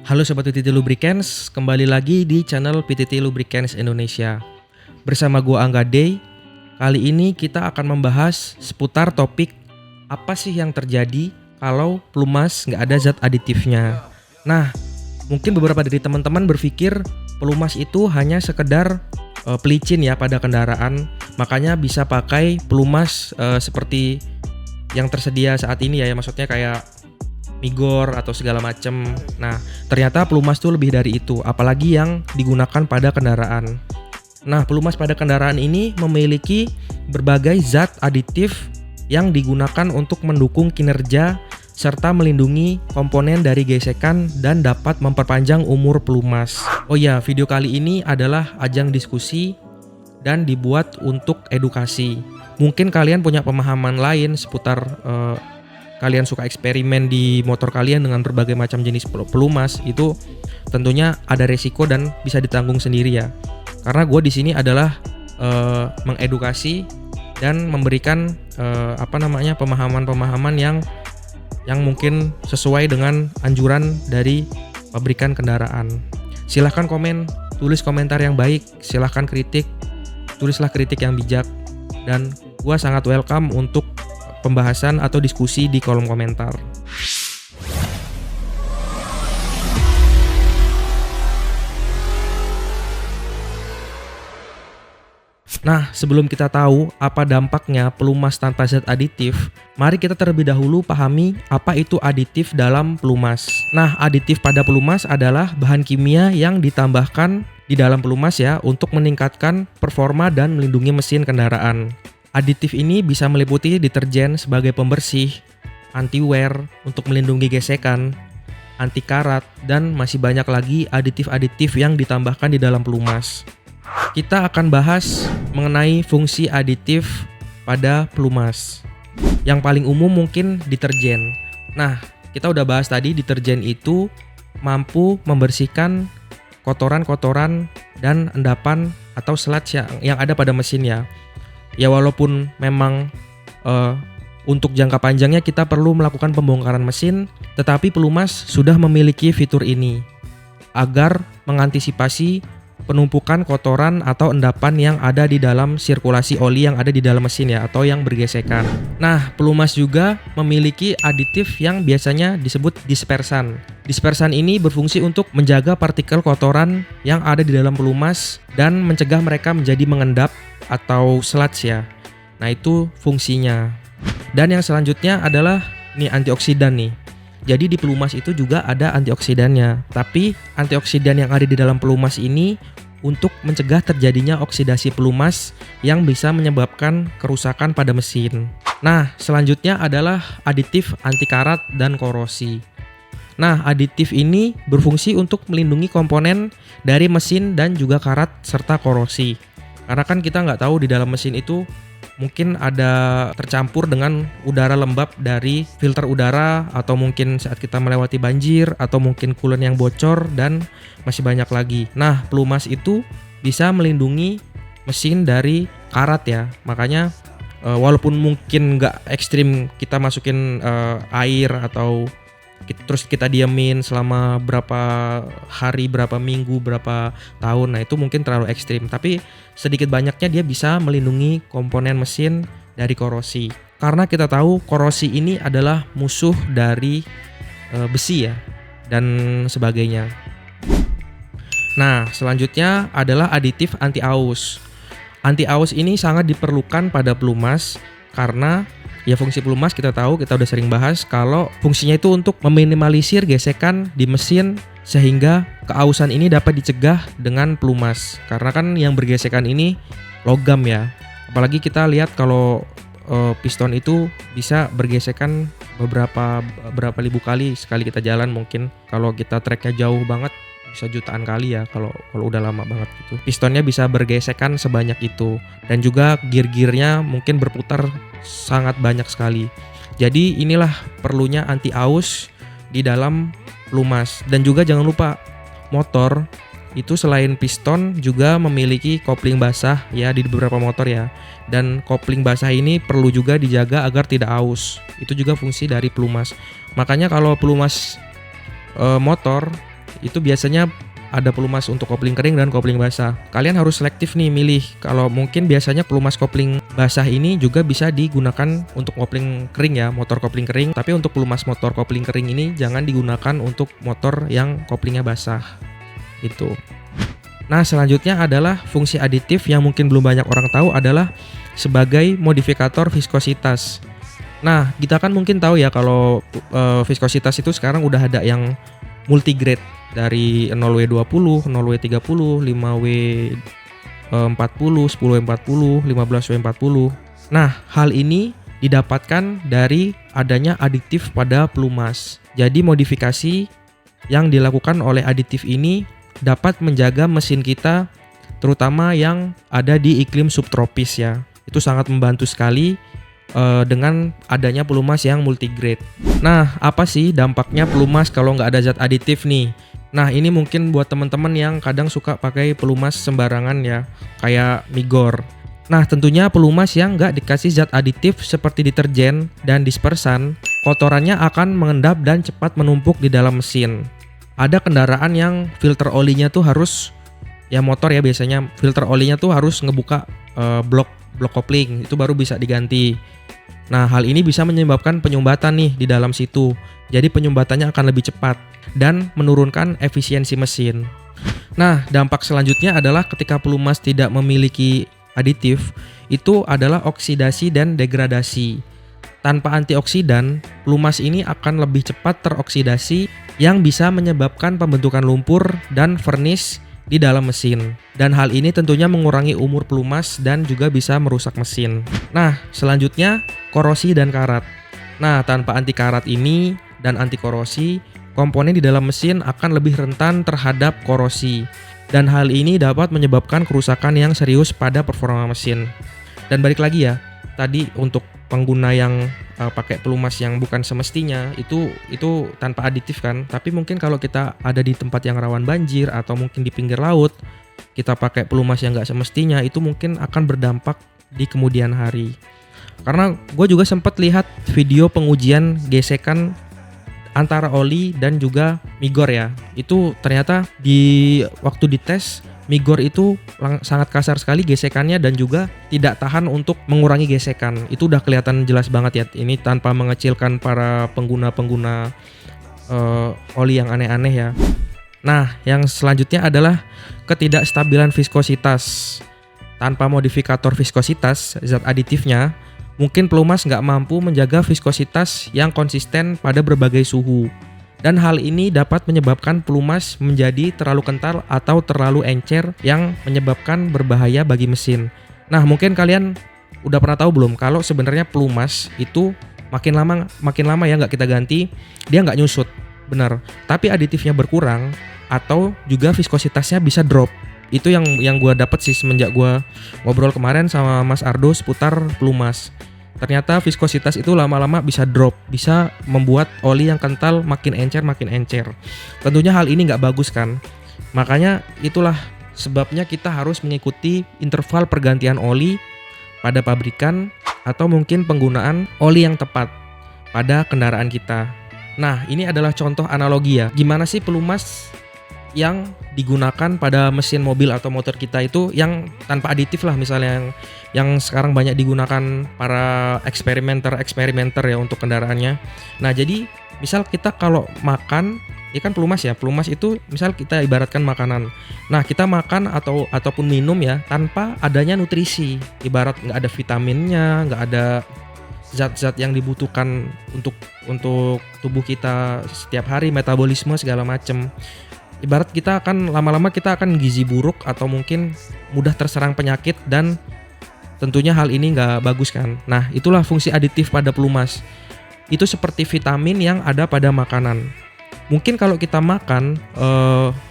Halo Sobat PTT Lubricants, kembali lagi di channel PTT Lubricants Indonesia. Bersama gua Angga Day. Kali ini kita akan membahas seputar topik apa sih yang terjadi kalau pelumas nggak ada zat aditifnya. Nah, mungkin beberapa dari teman-teman berpikir pelumas itu hanya sekedar pelicin ya pada kendaraan. Makanya bisa pakai pelumas seperti yang tersedia saat ini ya, maksudnya kayak Migor atau segala macam. Nah, ternyata pelumas itu lebih dari itu, apalagi yang digunakan pada kendaraan. Nah, pelumas pada kendaraan ini memiliki berbagai zat aditif yang digunakan untuk mendukung kinerja serta melindungi komponen dari gesekan dan dapat memperpanjang umur pelumas. Oh ya, video kali ini adalah ajang diskusi dan dibuat untuk edukasi. Mungkin kalian punya pemahaman lain seputar kalian suka eksperimen di motor kalian dengan berbagai macam jenis pelumas, itu tentunya ada resiko dan bisa ditanggung sendiri ya. Karena gue di sini adalah mengedukasi dan memberikan pemahaman-pemahaman yang mungkin sesuai dengan anjuran dari pabrikan kendaraan. Silahkan komen, tulis komentar yang baik, silahkan kritik, tulislah kritik yang bijak, dan gue sangat welcome untuk pembahasan atau diskusi di kolom komentar. Nah, sebelum kita tahu apa dampaknya pelumas tanpa zat aditif, mari kita terlebih dahulu pahami apa itu aditif dalam pelumas. Nah, aditif pada pelumas adalah bahan kimia yang ditambahkan di dalam pelumas ya untuk meningkatkan performa dan melindungi mesin kendaraan. Aditif ini bisa meliputi deterjen sebagai pembersih, anti-wear untuk melindungi gesekan, anti karat, dan masih banyak lagi aditif-aditif yang ditambahkan di dalam pelumas. Kita akan bahas mengenai fungsi aditif pada pelumas. Yang paling umum mungkin deterjen. Nah, kita udah bahas tadi deterjen itu mampu membersihkan kotoran-kotoran dan endapan atau sludge yang ada pada mesin ya. Ya walaupun memang untuk jangka panjangnya kita perlu melakukan pembongkaran mesin, tetapi pelumas sudah memiliki fitur ini agar mengantisipasi penumpukan kotoran atau endapan yang ada di dalam sirkulasi oli yang ada di dalam mesin ya, atau yang bergesekan. Nah, pelumas juga memiliki aditif yang biasanya disebut dispersan. Dispersan ini berfungsi untuk menjaga partikel kotoran yang ada di dalam pelumas dan mencegah mereka menjadi mengendap atau sludge ya. Nah, itu fungsinya. Dan yang selanjutnya adalah antioksidan nih. Jadi di pelumas itu juga ada antioksidannya. Tapi antioksidan yang ada di dalam pelumas ini untuk mencegah terjadinya oksidasi pelumas yang bisa menyebabkan kerusakan pada mesin. Nah, selanjutnya adalah aditif anti karat dan korosi. Nah, aditif ini berfungsi untuk melindungi komponen dari mesin dan juga karat serta korosi. Karena kan kita nggak tahu di dalam mesin itu mungkin ada tercampur dengan udara lembab dari filter udara, atau mungkin saat kita melewati banjir, atau mungkin coolant yang bocor, dan masih banyak lagi. Nah, pelumas itu bisa melindungi mesin dari karat ya. Makanya walaupun mungkin nggak ekstrim kita masukin air atau terus kita diamin selama berapa hari, berapa minggu, berapa tahun. Nah, itu mungkin terlalu ekstrim. Tapi sedikit banyaknya dia bisa melindungi komponen mesin dari korosi. Karena kita tahu korosi ini adalah musuh dari besi ya, dan sebagainya. Nah, selanjutnya adalah aditif anti-aus. Anti-aus ini sangat diperlukan pada pelumas karena ya fungsi pelumas kita tahu, kita udah sering bahas kalau fungsinya itu untuk meminimalisir gesekan di mesin sehingga keausan ini dapat dicegah dengan pelumas. Karena kan yang bergesekan ini logam ya. Apalagi kita lihat kalau piston itu bisa bergesekan berapa ribu kali sekali kita jalan, mungkin kalau kita treknya jauh banget bisa jutaan kali ya kalau udah lama banget gitu. Pistonnya bisa bergesekan sebanyak itu, dan juga gear-gearnya mungkin berputar sangat banyak sekali. Jadi inilah perlunya anti-aus di dalam pelumas. Dan juga jangan lupa motor itu selain piston juga memiliki kopling basah ya di beberapa motor ya. Dan kopling basah ini perlu juga dijaga agar tidak aus. Itu juga fungsi dari pelumas. Makanya kalau pelumas motor itu biasanya ada pelumas untuk kopling kering dan kopling basah. Kalian harus selektif nih milih. Kalau mungkin biasanya pelumas kopling basah ini juga bisa digunakan untuk kopling kering ya, motor kopling kering. Tapi untuk pelumas motor kopling kering ini jangan digunakan untuk motor yang koplingnya basah. Gitu. Nah, selanjutnya adalah fungsi aditif yang mungkin belum banyak orang tahu adalah sebagai modifikator viskositas. Nah, kita kan mungkin tahu ya kalau viskositas itu sekarang udah ada yang multigrade dari 0W20, 0W30, 5W40, 10W40, 15W40. Nah, hal ini didapatkan dari adanya aditif pada pelumas. Jadi modifikasi yang dilakukan oleh aditif ini dapat menjaga mesin kita terutama yang ada di iklim subtropis ya. Itu sangat membantu sekali dengan adanya pelumas yang multigrade. Nah, apa sih dampaknya pelumas kalau nggak ada zat aditif nih? Nah, ini mungkin buat teman-teman yang kadang suka pakai pelumas sembarangan ya, kayak Migor. Nah, tentunya pelumas yang nggak dikasih zat aditif seperti deterjen dan dispersan, kotorannya akan mengendap dan cepat menumpuk di dalam mesin. Ada kendaraan yang filter olinya tuh harus, ya motor ya biasanya, filter olinya tuh harus ngebuka blok kopling, itu baru bisa diganti. Nah, hal ini bisa menyebabkan penyumbatan nih di dalam situ. Jadi penyumbatannya akan lebih cepat dan menurunkan efisiensi mesin. Nah, dampak selanjutnya adalah ketika pelumas tidak memiliki aditif, itu adalah oksidasi dan degradasi. Tanpa antioksidan, pelumas ini akan lebih cepat teroksidasi yang bisa menyebabkan pembentukan lumpur dan vernis di dalam mesin. Dan hal ini tentunya mengurangi umur pelumas dan juga bisa merusak mesin. Nah, selanjutnya korosi dan karat. Nah, tanpa anti karat ini dan anti korosi, komponen di dalam mesin akan lebih rentan terhadap korosi. Dan hal ini dapat menyebabkan kerusakan yang serius pada performa mesin. Dan balik lagi ya, tadi untuk pengguna yang pakai pelumas yang bukan semestinya itu tanpa aditif kan. Tapi mungkin kalau kita ada di tempat yang rawan banjir atau mungkin di pinggir laut, kita pakai pelumas yang nggak semestinya, itu mungkin akan berdampak di kemudian hari. Karena gue juga sempat lihat video pengujian gesekan antara oli dan juga Migor ya. Itu ternyata di waktu dites Migor itu sangat kasar sekali gesekannya dan juga tidak tahan untuk mengurangi gesekan. Itu udah kelihatan jelas banget ya. Ini tanpa mengecilkan para pengguna-pengguna oli yang aneh-aneh ya. Nah, yang selanjutnya adalah ketidakstabilan viskositas. Tanpa modifikator viskositas, zat aditifnya, mungkin pelumas nggak mampu menjaga viskositas yang konsisten pada berbagai suhu. Dan hal ini dapat menyebabkan pelumas menjadi terlalu kental atau terlalu encer yang menyebabkan berbahaya bagi mesin. Nah, mungkin kalian udah pernah tahu belum kalau sebenarnya pelumas itu makin lama ya nggak kita ganti, dia nggak nyusut, benar. Tapi aditifnya berkurang atau juga viskositasnya bisa drop. Itu yang gue dapat sih semenjak gue ngobrol kemarin sama Mas Ardo seputar pelumas. Ternyata viskositas itu lama-lama bisa drop, bisa membuat oli yang kental makin encer. Tentunya hal ini nggak bagus kan. Makanya itulah sebabnya kita harus mengikuti interval pergantian oli pada pabrikan atau mungkin penggunaan oli yang tepat pada kendaraan kita. Nah, ini adalah contoh analogi ya. Gimana sih pelumas yang digunakan pada mesin mobil atau motor kita itu yang tanpa aditif lah, misalnya yang sekarang banyak digunakan para eksperimenter ya untuk kendaraannya. Nah, jadi misal kita kalau makan, ini kan pelumas ya, pelumas itu misal kita ibaratkan makanan. Nah, kita makan ataupun minum ya tanpa adanya nutrisi, ibarat nggak ada vitaminnya, nggak ada zat-zat yang dibutuhkan untuk tubuh kita setiap hari, metabolisme segala macam. Ibarat kita akan lama-lama kita akan gizi buruk atau mungkin mudah terserang penyakit dan tentunya hal ini nggak bagus kan. Nah, itulah fungsi aditif pada pelumas. Itu seperti vitamin yang ada pada makanan. Mungkin kalau kita makan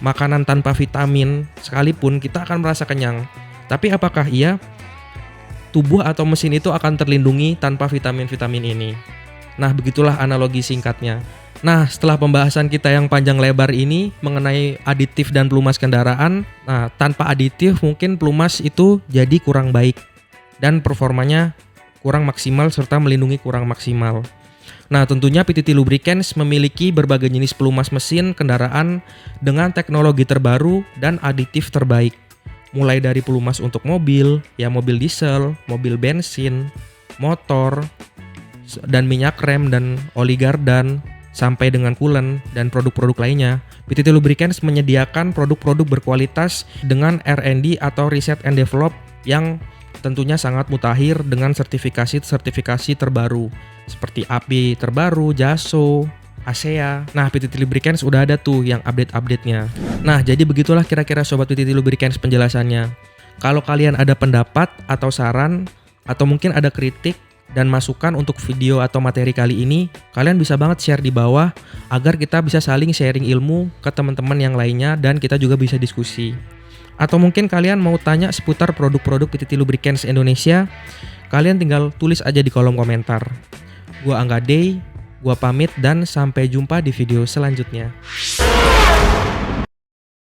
makanan tanpa vitamin sekalipun kita akan merasa kenyang. Tapi apakah iya tubuh atau mesin itu akan terlindungi tanpa vitamin-vitamin ini? Nah, begitulah analogi singkatnya. Nah, setelah pembahasan kita yang panjang lebar ini mengenai aditif dan pelumas kendaraan, nah tanpa aditif mungkin pelumas itu jadi kurang baik dan performanya kurang maksimal serta melindungi kurang maksimal. Nah, tentunya PTT Lubricants memiliki berbagai jenis pelumas mesin kendaraan dengan teknologi terbaru dan aditif terbaik. Mulai dari pelumas untuk mobil, ya mobil diesel, mobil bensin, motor, dan minyak rem dan oli gardan, sampai dengan coolant dan produk-produk lainnya. PTT Lubricants menyediakan produk-produk berkualitas dengan R&D atau Research and Develop yang tentunya sangat mutakhir dengan sertifikasi terbaru seperti API terbaru, JASO, ASEA. Nah, PTT Lubricants udah ada tuh yang update-update-nya. Nah, jadi begitulah kira-kira Sobat PTT Lubricants penjelasannya. Kalau kalian ada pendapat atau saran, atau mungkin ada kritik dan masukan untuk video atau materi kali ini, kalian bisa banget share di bawah agar kita bisa saling sharing ilmu ke teman-teman yang lainnya dan kita juga bisa diskusi. Atau mungkin kalian mau tanya seputar produk-produk PTT Lubricants Indonesia, kalian tinggal tulis aja di kolom komentar. Gua Angga Day, gua pamit dan sampai jumpa di video selanjutnya.